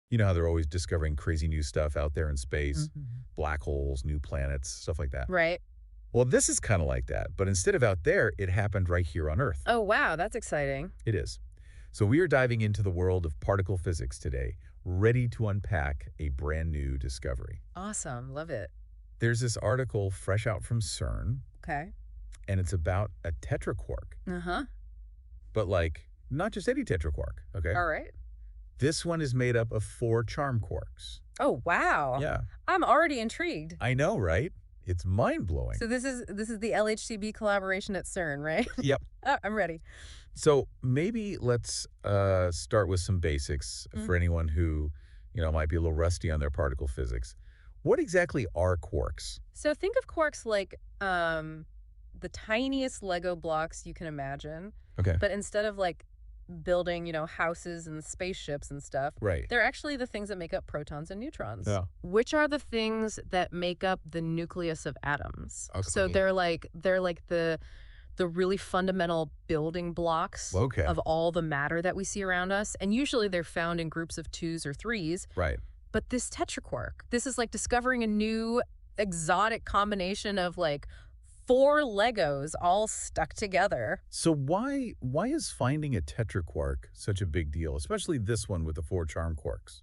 You know how they're always discovering crazy new stuff out there in space, Mhm. black holes, new planets, stuff like that. Right. Well, this is kind of like that, but instead of out there, it happened right here on Earth. Oh, wow, that's exciting. It is. So we are diving into the world of particle physics today, ready to unpack a brand new discovery. Awesome. Love it. There's this article fresh out from CERN, Okay. and it's about a tetraquark, Uh-huh. but like not just any tetraquark, okay? All right. This one is made up of 4 charm quarks. Oh, wow. Yeah, I'm already intrigued. I know, right? It's mind-blowing. So this is the LHCb collaboration at CERN, right? Yep. Oh, I'm ready. So maybe let's start with some basics Mm. for anyone who, might be a little rusty on their particle physics. What exactly are quarks? So think of quarks like the tiniest Lego blocks you can imagine, Okay. but instead of like building, houses and spaceships and stuff, Right. they're actually the things that make up protons and neutrons, Yeah. which are the things that make up the nucleus of atoms. So Okay. they're like the really fundamental building blocks Okay. of all the matter that we see around us, and usually they're found in groups of 2s or 3s. Right. But this tetraquark, this is like discovering a new exotic combination of like 4 Legos all stuck together. So why is finding a tetraquark such a big deal, especially this one with the 4 charm quarks?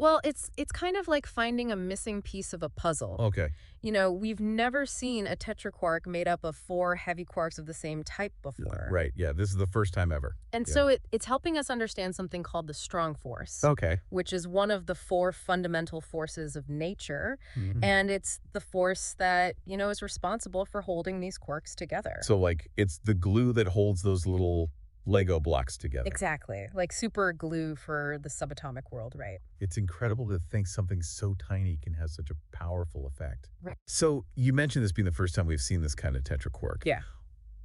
Well, it's kind of like finding a missing piece of a puzzle. Okay. We've never seen a tetraquark made up of 4 heavy quarks of the same type before. Right. Yeah, this is the first time ever. And Yeah. so it's helping us understand something called the strong force, Okay. which is one of the 4 fundamental forces of nature. Mhm. And it's the force that, is responsible for holding these quarks together. So like it's the glue that holds those little Lego blocks together. Exactly. Like super glue for the subatomic world, right? It's incredible to think something so tiny can have such a powerful effect. Right. So you mentioned this being the first time we've seen this kind of tetraquark. Yeah.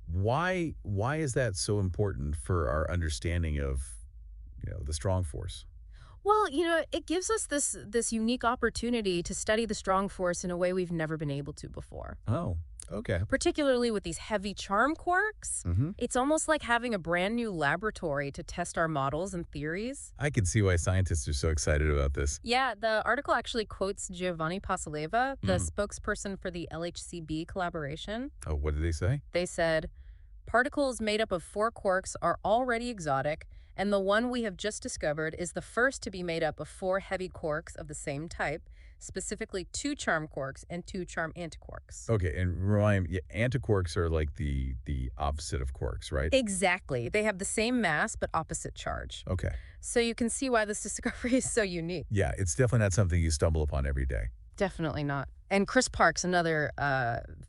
Why is that so important for our understanding of, the strong force? Well, it gives us this unique opportunity to study the strong force in a way we've never been able to before. Oh, okay. Particularly with these heavy charm quarks, Mm-hmm. it's almost like having a brand new laboratory to test our models and theories. I can see why scientists are so excited about this. Yeah, the article actually quotes Giovanni Pasoleva, the Mhm. spokesperson for the LHCb collaboration. Oh, what did they say? They said, particles made up of 4 quarks are already exotic, and the one we have just discovered is the first to be made up of 4 heavy quarks of the same type, specifically 2 charm quarks and 2 charm antiquarks. Okay, and remind me, antiquarks are like the opposite of quarks, right? Exactly. They have the same mass but opposite charge. Okay. So you can see why this discovery is so unique. Yeah, it's definitely not something you stumble upon every day. Definitely not. And Chris Parks, another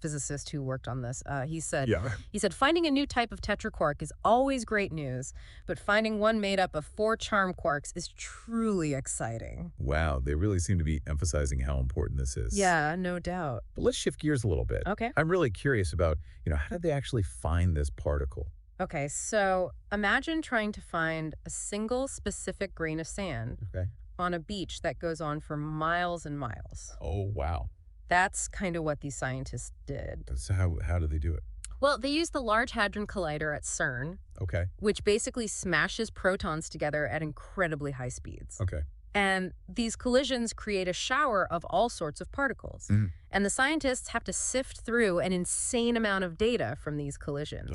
physicist who worked on this, he said, Yeah. finding a new type of tetraquark is always great news, but finding one made up of 4 charm quarks is truly exciting. Wow, they really seem to be emphasizing how important this is. Yeah, no doubt. But let's shift gears a little bit. Okay. I'm really curious about, how did they actually find this particle? Okay, so imagine trying to find a single specific grain of sand Okay. on a beach that goes on for miles and miles. Oh, wow. That's kind of what these scientists did. So how do they do it? Well, they used the Large Hadron Collider at CERN, Okay. which basically smashes protons together at incredibly high speeds. Okay. And these collisions create a shower of all sorts of particles. Mhm. And the scientists have to sift through an insane amount of data from these collisions.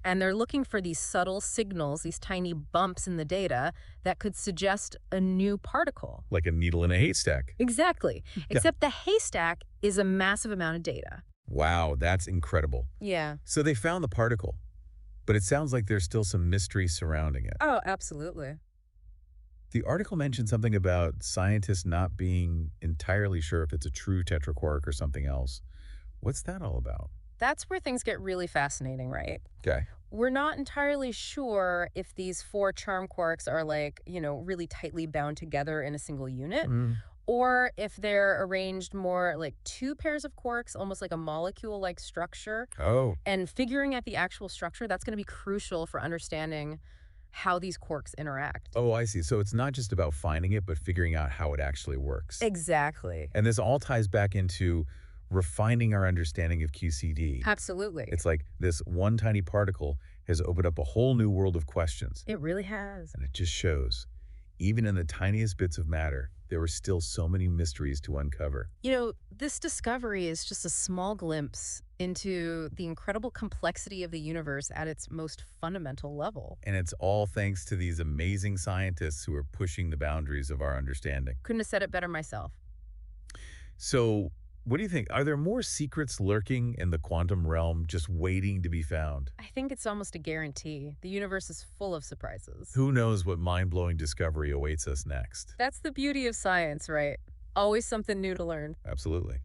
And they're looking for these subtle signals, these tiny bumps in the data that could suggest a new particle. Like a needle in a haystack. Exactly. Except the haystack is a massive amount of data. Wow, that's incredible. Yeah. So they found the particle, but it sounds like there's still some mystery surrounding it. Oh, absolutely. The article mentioned something about scientists not being entirely sure if it's a true tetraquark or something else. What's that all about? That's where things get really fascinating, right? Okay. We're not entirely sure if these 4 charm quarks are like, really tightly bound together in a single unit, or if they're arranged more like 2 pairs of quarks, almost like a molecule-like structure. Oh, And figuring out the actual structure, that's going to be crucial for understanding how these quarks interact. oh, I see. So it's not just about finding it, but figuring out how it actually works. Exactly. And this all ties back into refining our understanding of QCD. Absolutely. It's like this one tiny particle has opened up a whole new world of questions. It really has. And it just shows Even in the tiniest bits of matter, there were still so many mysteries to uncover. This discovery is just a small glimpse into the incredible complexity of the universe at its most fundamental level. And it's all thanks to these amazing scientists who are pushing the boundaries of our understanding. Couldn't have said it better myself. So, what do you think? Are there more secrets lurking in the quantum realm just waiting to be found? I think it's almost a guarantee. The universe is full of surprises. Who knows what mind-blowing discovery awaits us next? That's the beauty of science, right? Always something new to learn. Absolutely.